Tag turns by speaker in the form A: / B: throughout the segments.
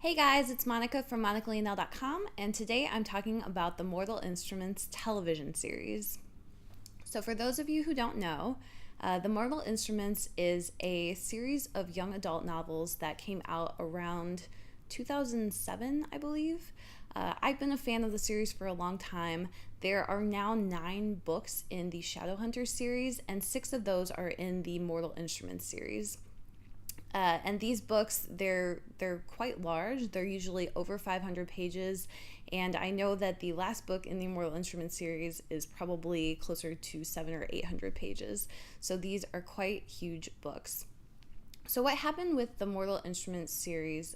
A: Hey guys, it's Monica from MonicaLeonel.com, and today I'm talking about the Mortal Instruments television series. So, for those of you who don't know, The Mortal Instruments is a series of young adult novels that came out around 2007, I believe. I've been a fan of the series for a long time. There are now 9 books in the Shadowhunters series, and 6 of those are in the Mortal Instruments series. And these books, they're quite large. They're usually over 500 pages, and I know that the last book in the Immortal Instruments series is probably closer to 700 or 800 pages. So these are quite huge books. So what happened with the Mortal Instruments series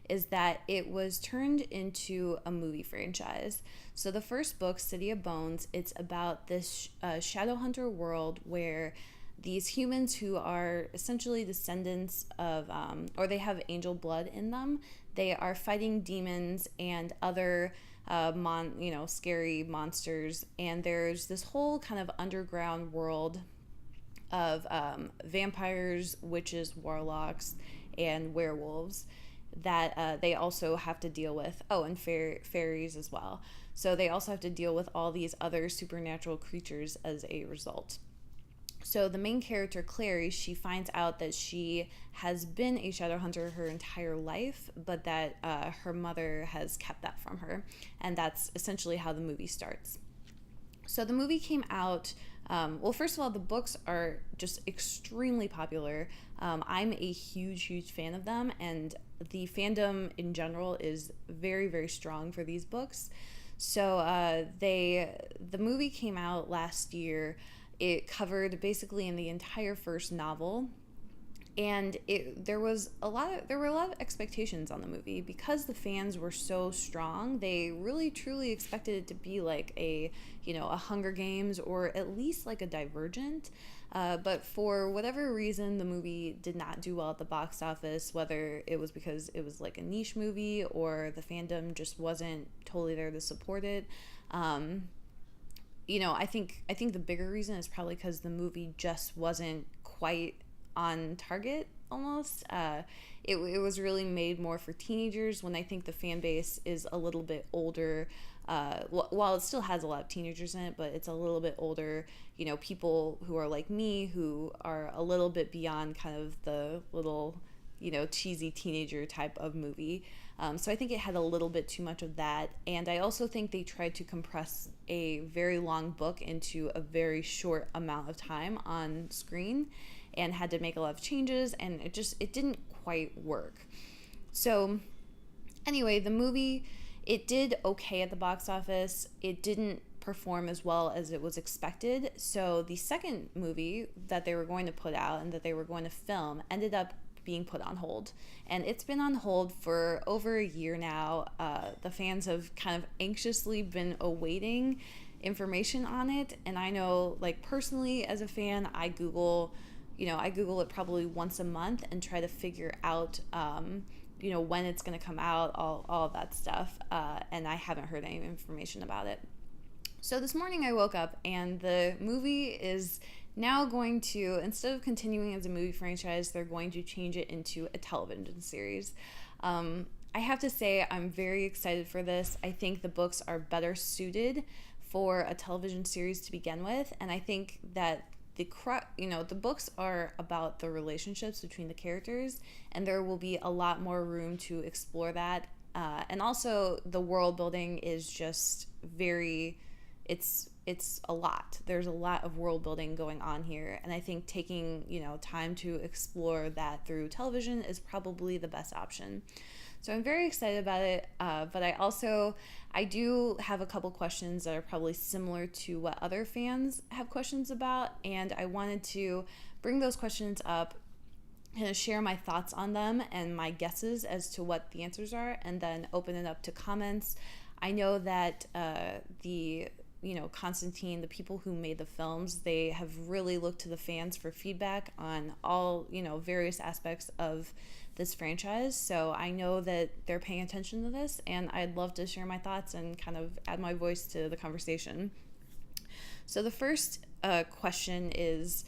A: is that it was turned into a movie franchise. So the first book, City of Bones, it's about this Shadowhunter world where these humans who are essentially descendants of, or they have angel blood in them, they are fighting demons and other scary monsters. And there's this whole kind of underground world of vampires, witches, warlocks, and werewolves that they also have to deal with. Oh, and fairies as well. So they also have to deal with all these other supernatural creatures as a result. So the main character, Clary, she finds out that she has been a shadow hunter her entire life, but that her mother has kept that from her. And that's essentially how the movie starts. So the movie came out. Well, first of all, the books are just extremely popular. I'm a huge fan of them, and the fandom in general is very, very strong for these books. So the movie came out last year. It covered basically in the entire first novel, and there were a lot of expectations on the movie because the fans were so strong. They really truly expected it to be like a Hunger Games, or at least like a Divergent. But for whatever reason, the movie did not do well at the box office, whether it was because it was like a niche movie or the fandom just wasn't totally there to support it. I think the bigger reason is probably because the movie just wasn't quite on target almost. It was really made more for teenagers, when I think the fan base is a little bit older. While it still has a lot of teenagers in it, but it's a little bit older, people who are like me, who are a little bit beyond kind of the little, cheesy teenager type of movie. So I think it had a little bit too much of that. And I also think they tried to compress a very long book into a very short amount of time on screen, and had to make a lot of changes, and it didn't quite work. So anyway, the movie, it did okay at the box office. It didn't perform as well as it was expected. So the second movie that they were going to put out and that they were going to film ended up being put on hold, and it's been on hold for over a year now. The fans have kind of anxiously been awaiting information on it, and I know, like, personally as a fan, I Google it probably once a month and try to figure out when it's going to come out, all of that stuff, and I haven't heard any information about it. So this morning I woke up, and the movie is now going to, instead of continuing as a movie franchise, they're going to change it into a television series. I have to say, I'm very excited for this. I think the books are better suited for a television series to begin with, and I think that the books are about the relationships between the characters, and there will be a lot more room to explore that. And also, the world building is just it's a lot. There's a lot of world building going on here, and I think taking time to explore that through television is probably the best option. So I'm very excited about it, but I do have a couple questions that are probably similar to what other fans have questions about, and I wanted to bring those questions up and share my thoughts on them and my guesses as to what the answers are, and then open it up to comments. I know that Constantine, the people who made the films, they have really looked to the fans for feedback on all, various aspects of this franchise. So I know that they're paying attention to this, and I'd love to share my thoughts and kind of add my voice to the conversation. So the first question is,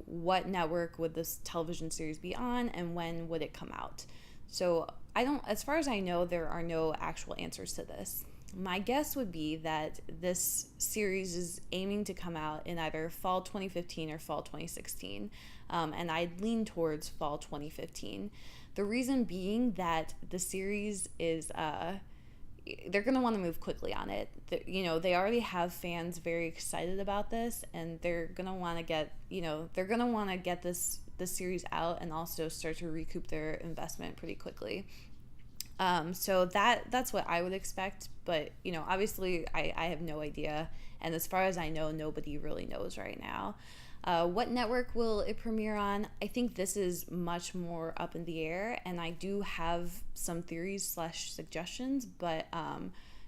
A: what network would this television series be on, and when would it come out? So as far as I know, there are no actual answers to this. My guess would be that this series is aiming to come out in either fall 2015 or fall 2016, and I'd lean towards fall 2015. The reason being that the series is, they're going to want to move quickly on it. They already have fans very excited about this, and they're going to want to get this series out and also start to recoup their investment pretty quickly. So that's what I would expect, but obviously I have no idea, and as far as I know, nobody really knows right now. What network will it premiere on? I think this is much more up in the air, and I do have some theories / suggestions, but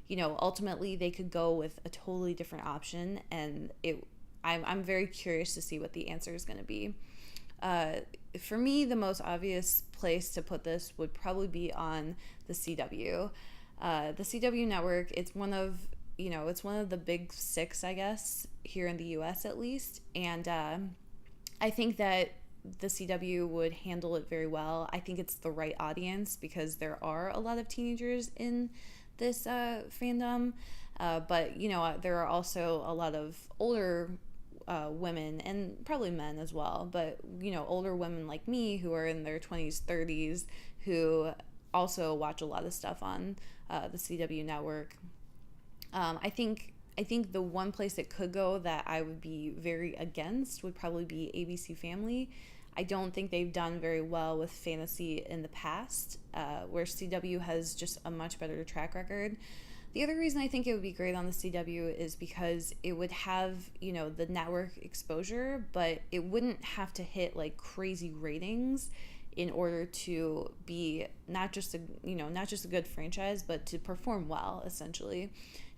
A: ultimately they could go with a totally different option, and I'm very curious to see what the answer is going to be. For me, the most obvious place to put this would probably be on the CW. The CW network, it's one of the big six, I guess, here in the US at least. And I think that the CW would handle it very well. I think it's the right audience because there are a lot of teenagers in this fandom. But there are also a lot of older women and probably men as well, but older women like me who are in their 20s 30s who also watch a lot of stuff on the CW network. I think the one place it could go that I would be very against would probably be ABC Family. I don't think they've done very well with fantasy in the past, where CW has just a much better track record. The other reason I think it would be great on the CW is because it would have, the network exposure, but it wouldn't have to hit like crazy ratings in order to be not just a good franchise, but to perform well, essentially.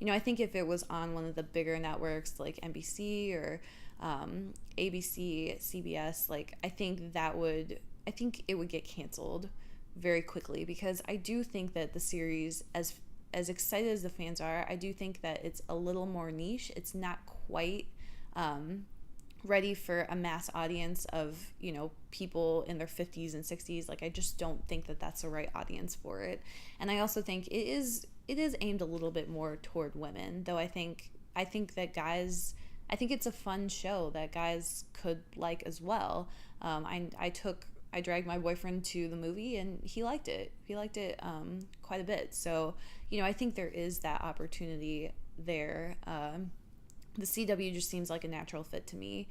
A: I think if it was on one of the bigger networks like NBC or ABC, CBS, I think it would get canceled very quickly, because I do think that the series, as excited as the fans are, I do think that it's a little more niche. It's not quite ready for a mass audience of, people in their 50s and 60s. I just don't think that that's the right audience for it. And I also think it is aimed a little bit more toward women, though I think that guys, I think it's a fun show that guys could like as well. I dragged my boyfriend to the movie and he liked it. Quite a bit. So, I think there is that opportunity there. The CW just seems like a natural fit to me.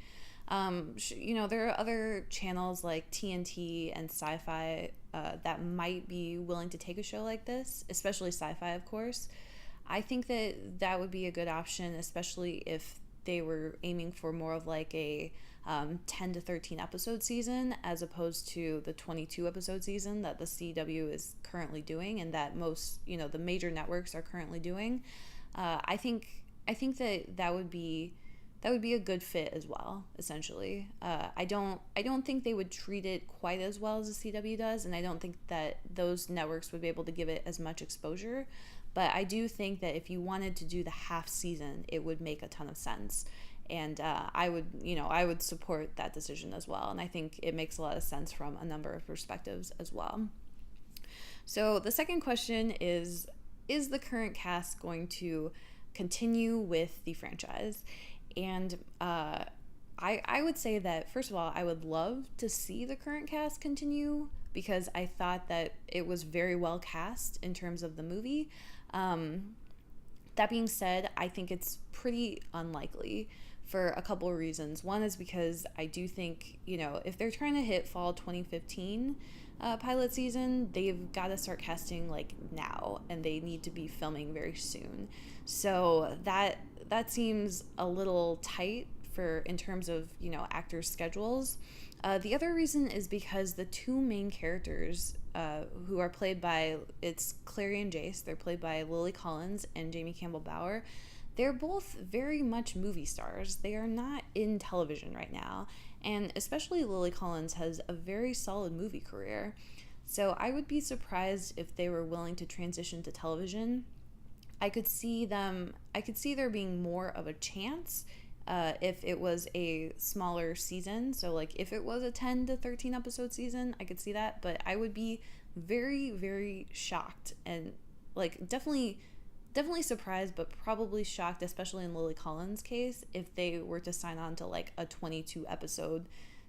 A: There are other channels like TNT and Sci-Fi that might be willing to take a show like this, especially Sci-Fi, of course. I think that would be a good option, especially if they were aiming for more of a 10 to 13 episode season, as opposed to the 22 episode season that the CW is currently doing and that most, the major networks are currently doing. I think that would be a good fit as well, essentially. I don't think they would treat it quite as well as the CW does, and I don't think that those networks would be able to give it as much exposure. But I do think that if you wanted to do the half season, it would make a ton of sense. And I would support that decision as well. And I think it makes a lot of sense from a number of perspectives as well. So the second question is the current cast going to continue with the franchise? And I would say that, first of all, I would love to see the current cast continue, because I thought that it was very well cast in terms of the movie. That being said, I think it's pretty unlikely for a couple of reasons. One is because I do think, if they're trying to hit fall 2015 pilot season, they've got to start casting now, and they need to be filming very soon. So that seems a little tight in terms of actors' schedules. The other reason is because the two main characters who are played by, it's Clary and Jace, they're played by Lily Collins and Jamie Campbell Bower. They're both very much movie stars. They are not in television right now, and especially Lily Collins has a very solid movie career. So I would be surprised if they were willing to transition to television. I could see there being more of a chance if it was a smaller season. So if it was a 10 to 13 episode season, I could see that, but I would be very, very shocked and like definitely surprised, but probably shocked, especially in Lily Collins' case, if they were to sign on to like a 22 episode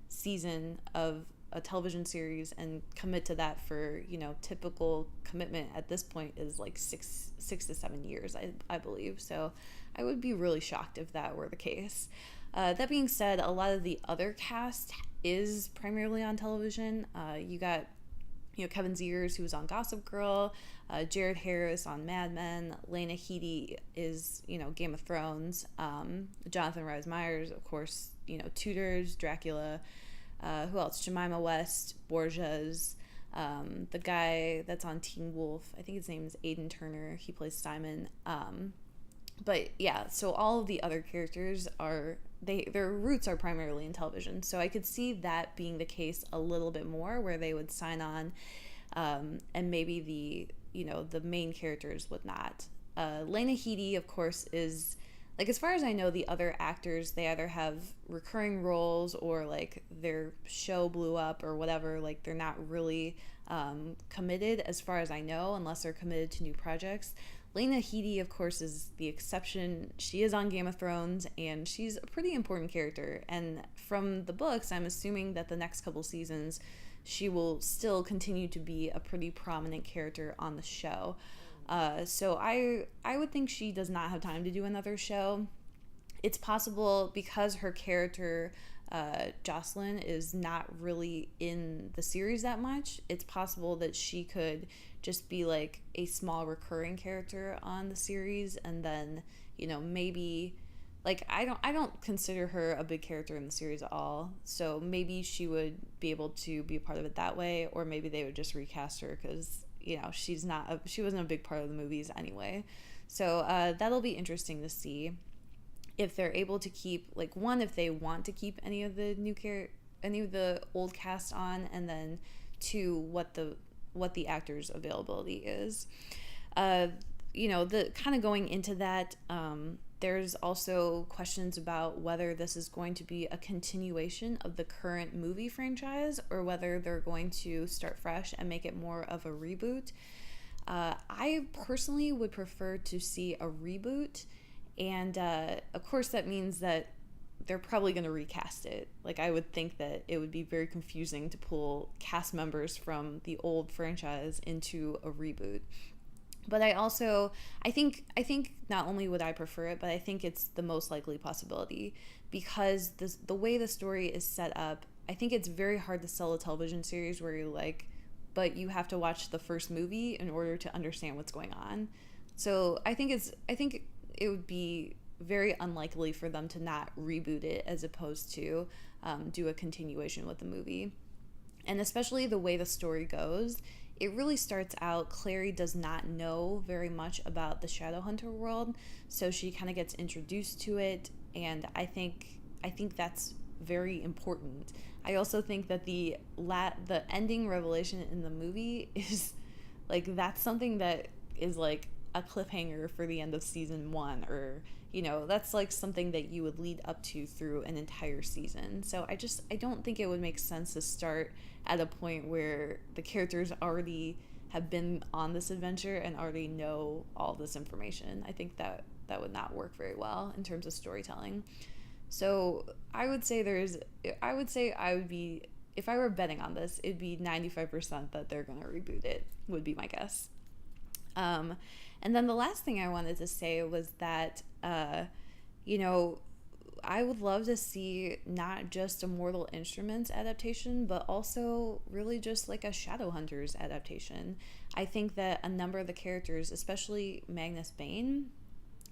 A: season of a television series and commit to that for, typical commitment at this point is like six to 7 years, I believe. So I would be really shocked if that were the case. That being said, a lot of the other cast is primarily on television. You got Kevin Zegers, who was on Gossip Girl, Jared Harris on Mad Men, Lena Headey is, Game of Thrones, Jonathan Rhys Meyers, of course, Tudors, Dracula, who else? Jemima West, Borgias, the guy that's on Teen Wolf, I think his name is Aidan Turner, he plays Simon. But yeah, so all of the other characters their roots are primarily in television. So I could see that being the case a little bit more, where they would sign on, and maybe the main characters would not. Lena Headey, of course, is like, as far as I know, the other actors, they either have recurring roles or like their show blew up or whatever. Like, they're not really committed, as far as I know, unless they're committed to new projects. Lena Headey, of course, is the exception. She is on Game of Thrones, and she's a pretty important character. And from the books, I'm assuming that the next couple seasons, she will still continue to be a pretty prominent character on the show. So I would think she does not have time to do another show. It's possible, because her character, Jocelyn, is not really in the series that much. It's possible that she could just be like a small recurring character on the series, and then maybe like I don't consider her a big character in the series at all, so maybe she would be able to be a part of it that way, or maybe they would just recast her because she wasn't a big part of the movies anyway. So that'll be interesting to see if they're able to keep, like, one, if they want to keep any of the old cast on, and then two, what the actors' availability is. The kind of going into that, there's also questions about whether this is going to be a continuation of the current movie franchise, or whether they're going to start fresh and make it more of a reboot. I personally would prefer to see a reboot, and of course that means that they're probably going to recast it. Like, I would think that it would be very confusing to pull cast members from the old franchise into a reboot. But I think not only would I prefer it, but I think it's the most likely possibility, because the way the story is set up, I think it's very hard to sell a television series where you're like, but you have to watch the first movie in order to understand what's going on. So I think it would be very unlikely for them to not reboot it, as opposed to do a continuation with the movie. And especially the way the story goes, it really starts out, Clary does not know very much about the Shadowhunter world, so she kind of gets introduced to it, and I think that's very important. I also think that the ending revelation in the movie is like, that's something that is like a cliffhanger for the end of season 1, or that's like something that you would lead up to through an entire season. So I don't think it would make sense to start at a point where the characters already have been on this adventure and already know all this information. I think that would not work very well in terms of storytelling. So I would say I would be, if I were betting on this, it'd be 95% that they're going to reboot it, would be my guess. And then the last thing I wanted to say was that, I would love to see not just a Mortal Instruments adaptation, but also really just like a Shadowhunters adaptation. I think that a number of the characters, especially Magnus Bane,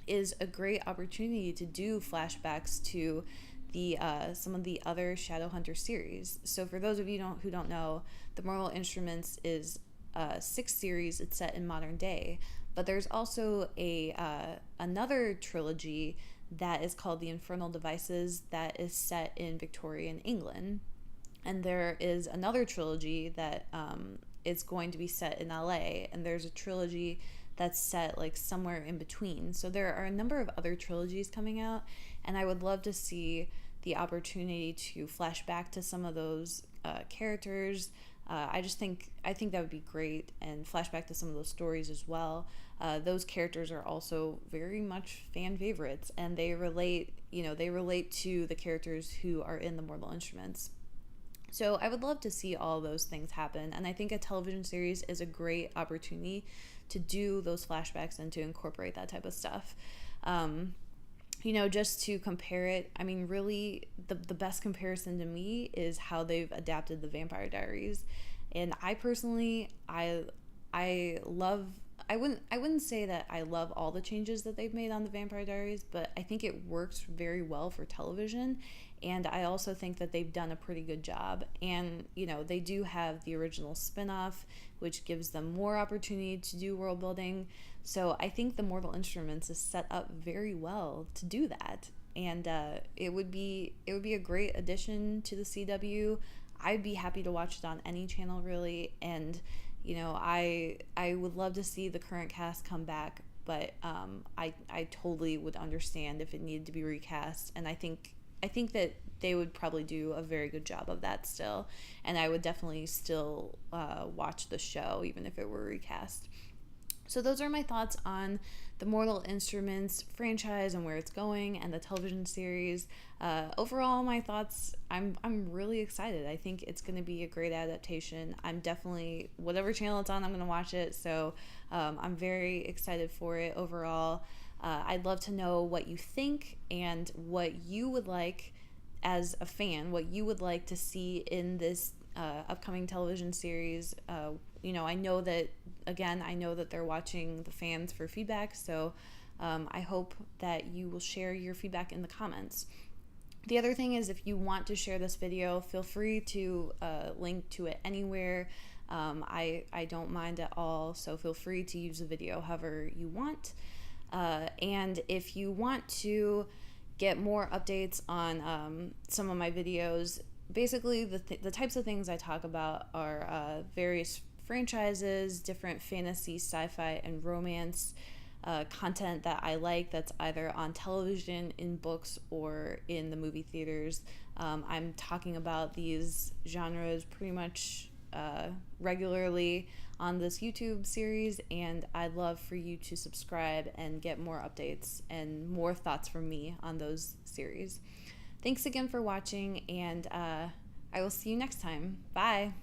A: is a great opportunity to do flashbacks to the some of the other Shadowhunter series. So for those of you who don't know, the Mortal Instruments is a 6 series. It's set in modern day. But there's also another trilogy that is called The Infernal Devices that is set in Victorian England. And there is another trilogy that is going to be set in LA. And there's a trilogy that's set like somewhere in between. So there are a number of other trilogies coming out. And I would love to see the opportunity to flash back to some of those characters, I think that would be great, and flashback to some of those stories as well. Those characters are also very much fan favorites, and they relate to the characters who are in the Mortal Instruments. So I would love to see all those things happen, and I think a television series is a great opportunity to do those flashbacks and to incorporate that type of stuff. Just to compare it, I mean, really, the best comparison to me is how they've adapted the Vampire Diaries. And I personally, I love, I wouldn't say that I love all the changes that they've made on the Vampire Diaries, but I think it works very well for television. And I also think that they've done a pretty good job. And, they do have the original spin-off, which gives them more opportunity to do world building. So I think the Mortal Instruments is set up very well to do that. And it would be a great addition to the CW. I'd be happy to watch it on any channel, really. And, I would love to see the current cast come back, but I totally would understand if it needed to be recast. And I think that they would probably do a very good job of that still, and I would definitely still watch the show even if it were recast. So those are my thoughts on the Mortal Instruments franchise and where it's going, and the television series. Overall, my thoughts, I'm really excited. I think it's going to be a great adaptation. I'm definitely, whatever channel it's on, I'm going to watch it. So I'm very excited for it overall. I'd love to know what you think and what you would like as a fan, what you would like to see in this upcoming television series. I know that they're watching the fans for feedback, so I hope that you will share your feedback in the comments. The other thing is, if you want to share this video, feel free to link to it anywhere. I don't mind at all, so feel free to use the video however you want. And if you want to get more updates on some of my videos, basically the types of things I talk about are various franchises, different fantasy, sci-fi, and romance content that I like that's either on television, in books, or in the movie theaters. I'm talking about these genres pretty much regularly on this YouTube series, and I'd love for you to subscribe and get more updates and more thoughts from me on those series. Thanks again for watching, and I will see you next time. Bye!